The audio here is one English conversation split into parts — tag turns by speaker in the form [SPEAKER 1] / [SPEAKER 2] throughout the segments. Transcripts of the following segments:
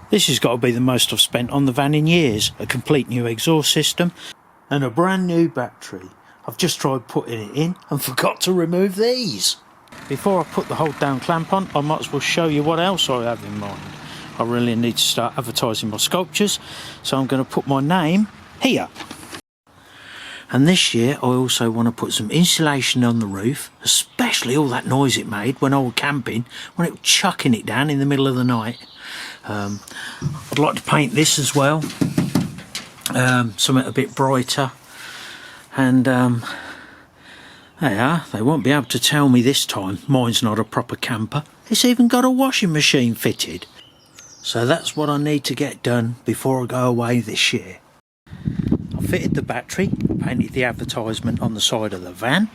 [SPEAKER 1] This has got to be the most I've spent on the van in years. A complete new exhaust system and a brand new battery. I've just tried putting it in and forgot to remove these. Before I put the hold down clamp on, I might as well show you what else I have in mind. I really need to start advertising my sculptures, so I'm going to put my name here. And this year I also want to put some insulation on the roof, especially all that noise it made when I was camping, when it was chucking it down in the middle of the night. I'd like to paint this as well, something a bit brighter, and they won't be able to tell me this time mine's not a proper camper. It's even got a washing machine fitted. So that's what I need to get done before I go away this year. I fitted the battery, painted the advertisement on the side of the van,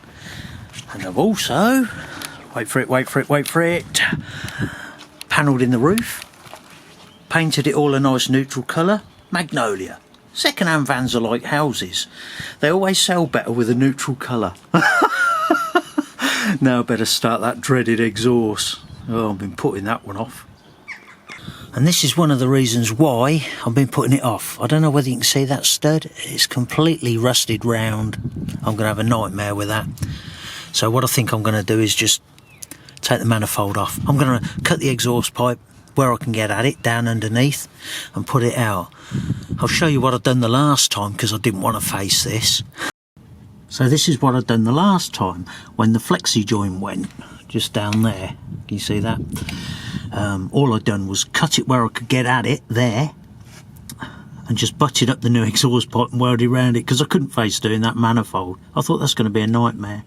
[SPEAKER 1] and I've also, wait for it, panelled in the roof, painted it all a nice neutral colour, magnolia. Second-hand vans are like houses. They always sell better with a neutral colour. Now I better start that dreaded exhaust. Oh, I've been putting that one off. And this is one of the reasons why I've been putting it off. I don't know whether you can see that stud. It's completely rusted round. I'm going to have a nightmare with that. So what I think I'm going to do is just take the manifold off. I'm going to cut the exhaust pipe where I can get at it, down underneath, and put it out. I'll show you what I've done the last time because I didn't want to face this. So this is what I've done the last time when the flexi joint went just down there. Can you see that? All I'd done was cut it where I could get at it there and just butted up the new exhaust pipe and welded around it because I couldn't face doing that manifold. I thought that's going to be a nightmare.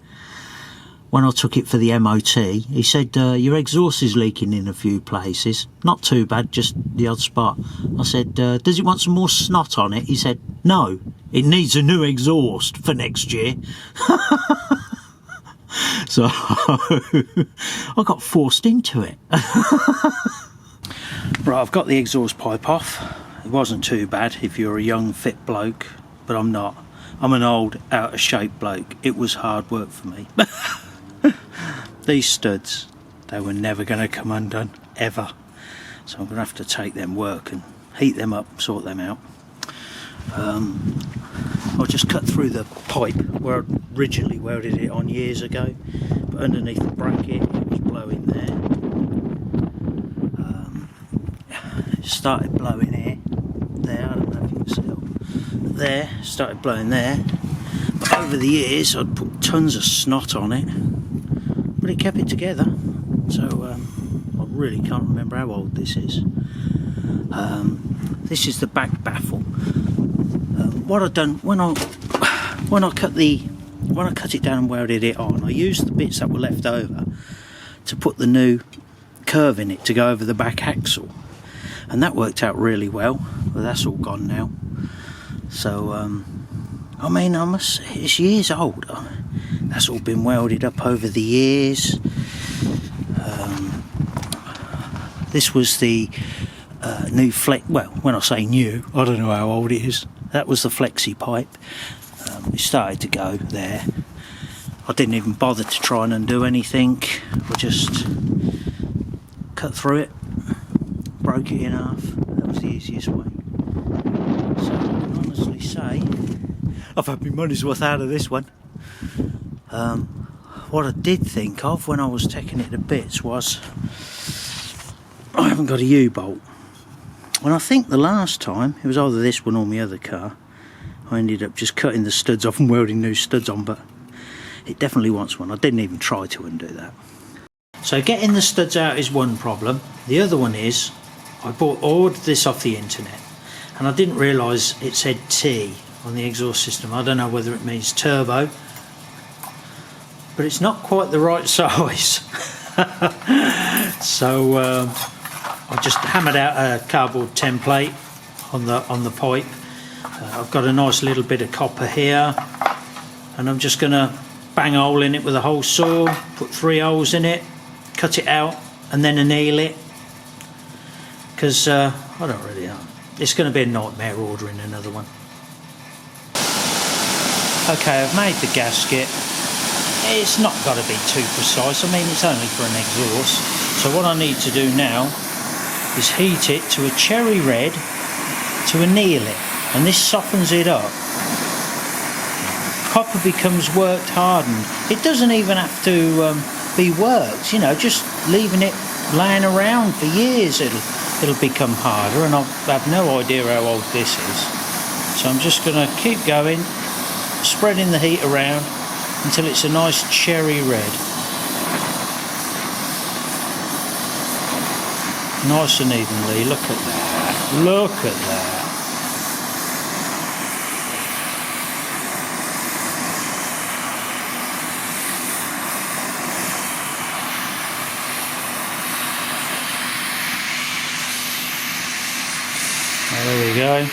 [SPEAKER 1] When I took it for the MOT, he said, your exhaust is leaking in a few places. Not too bad, just the odd spot. I said, does it want some more snot on it? He said, no, it needs a new exhaust for next year. So I got forced into it. Right, I've got the exhaust pipe off. It wasn't too bad if you're a young, fit bloke, but I'm not. I'm an old, out-of-shape bloke. It was hard work for me. These studs, they were never going to come undone, ever. So I'm going to have to take them work and heat them up, sort them out. I'll just cut through the pipe where I originally welded it on years ago, but underneath the bracket it was blowing there. It started blowing here, there, I don't know if you can see it. There, started blowing there. But over the years I'd put tons of snot on it, but it kept it together. So I really can't remember how old this is. This is the back baffle. What I've done when I cut it down and welded it on, I used the bits that were left over to put the new curve in it to go over the back axle, and that worked out really well. But that's all gone now. So I mean, it's years old. That's all been welded up over the years. This was the new well, when I say new, I don't know how old it is. That was the flexi pipe. It started to go there. I didn't even bother to try and undo anything. I just cut through it, broke it in half. That was the easiest way. So I can honestly say I've had my money's worth out of this one. What I did think of when I was taking it to bits was I haven't got a U-bolt. And I think the last time, it was either this one or my other car, I ended up just cutting the studs off and welding new studs on, but it definitely wants one. I didn't even try to undo that. So getting the studs out is one problem. The other one is, I ordered this off the internet, and I didn't realise it said T on the exhaust system. I don't know whether it means turbo, but it's not quite the right size. So I just hammered out a cardboard template on the pipe. I've got a nice little bit of copper here, and I'm just going to bang a hole in it with a hole saw, put 3 holes in it, cut it out, and then anneal it. Because I don't really know. It's going to be a nightmare ordering another one. Okay, I've made the gasket. It's not got to be too precise. I mean, it's only for an exhaust. So what I need to do now is heat it to a cherry red to anneal it, and this softens it up. Copper becomes worked hardened. It doesn't even have to be worked, you know, just leaving it laying around for years it'll become harder, and I have no idea how old this is. So I'm just going to keep going, spreading the heat around until it's a nice cherry red. Nice and evenly, look at that, look at that. There we go.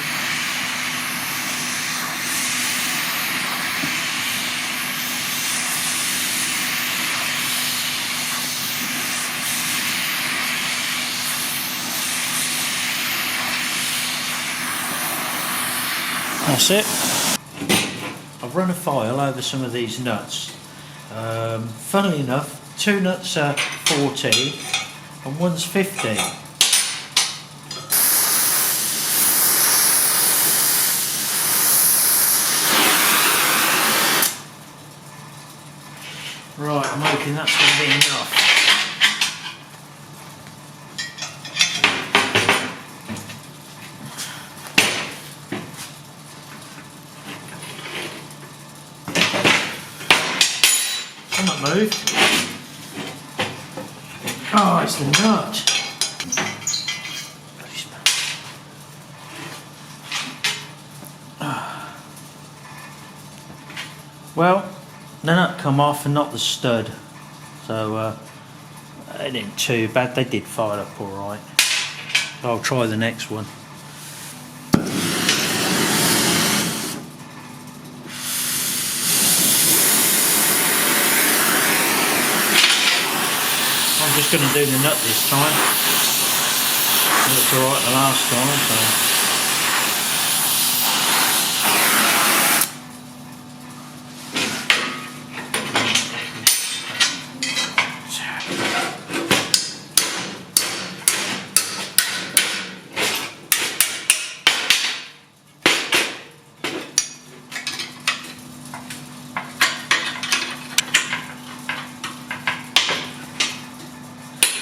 [SPEAKER 1] That's it. I've run a file over some of these nuts. Funnily enough, 2 nuts are 40 and one's 50. Right, I'm hoping that's going to be enough. Come on, move. Oh, it's the nut. Well, the nut come off and not the stud, so it ain't too bad. They did fire up alright. I'll try the next one. I'm just going to do the nut this time. It looked alright the last time, so.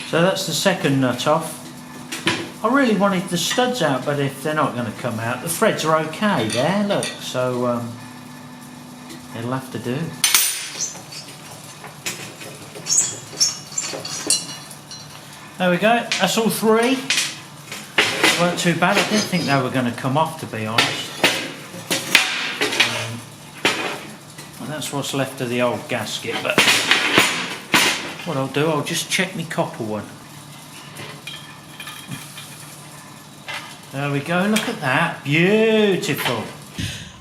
[SPEAKER 1] So that's the second nut off. I really wanted the studs out, but if they're not going to come out, the threads are okay there, look, so it'll have to do. There we go, that's all 3. Weren't too bad. I didn't think they were going to come off, to be honest. And that's what's left of the old gasket, but what I'll do, I'll just check my copper one. There we go, look at that, beautiful.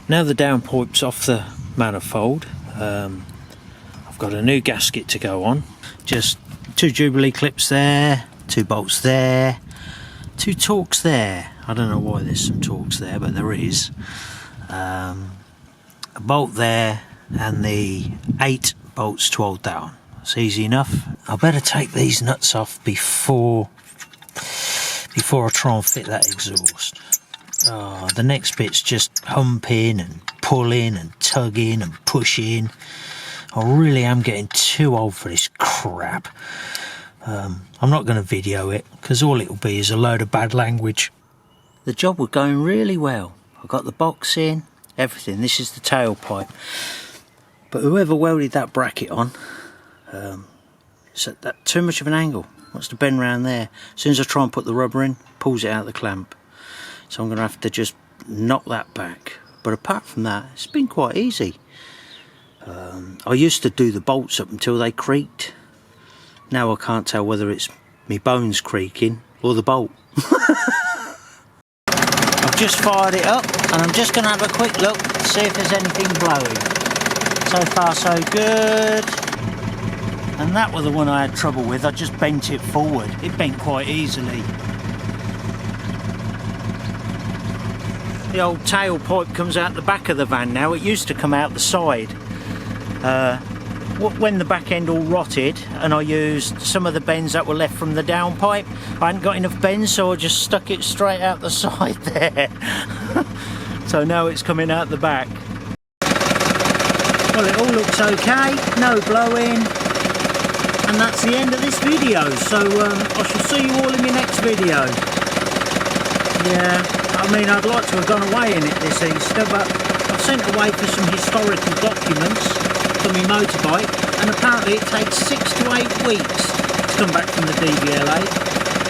[SPEAKER 1] Now the downpipe's off the manifold, I've got a new gasket to go on. Just 2 Jubilee clips there, 2 bolts there, 2 Torx there. I don't know why there's some Torx there, but there is. A bolt there, and the 8 bolts to hold that on. It's easy enough. I better take these nuts off before I try and fit that exhaust. Oh, the next bit's just humping and pulling and tugging and pushing. I really am getting too old for this crap. I'm not going to video it because all it'll be is a load of bad language. The job was going really well. I got the box in, everything. This is the tailpipe. But whoever welded that bracket on, it's at that too much of an angle. Wants to bend round there. As soon as I try and put the rubber in, pulls it out of the clamp. So I'm going to have to just knock that back. But apart from that, it's been quite easy. I used to do the bolts up until they creaked. Now I can't tell whether it's me bones creaking or the bolt. I've just fired it up and I'm just going to have a quick look, see if there's anything blowing. So far so good. And that was the one I had trouble with. I just bent it forward. It bent quite easily. The old tailpipe comes out the back of the van now. It used to come out the side. when the back end all rotted, and I used some of the bends that were left from the downpipe. I hadn't got enough bends, so I just stuck it straight out the side there. So now it's coming out the back. Well, it all looks okay, no blowing, and that's the end of this video. So I shall see you all in my next video. Yeah, I mean, I'd like to have gone away in it this Easter, but I've sent away for some historical documents for my motorbike, and apparently it takes 6 to 8 weeks to come back from the DVLA.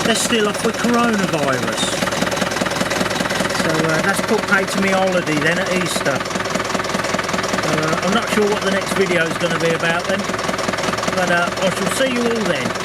[SPEAKER 1] They're still off with coronavirus. So that's put paid to me holiday then at Easter. I'm not sure what the next video is going to be about then, but I shall see you all then.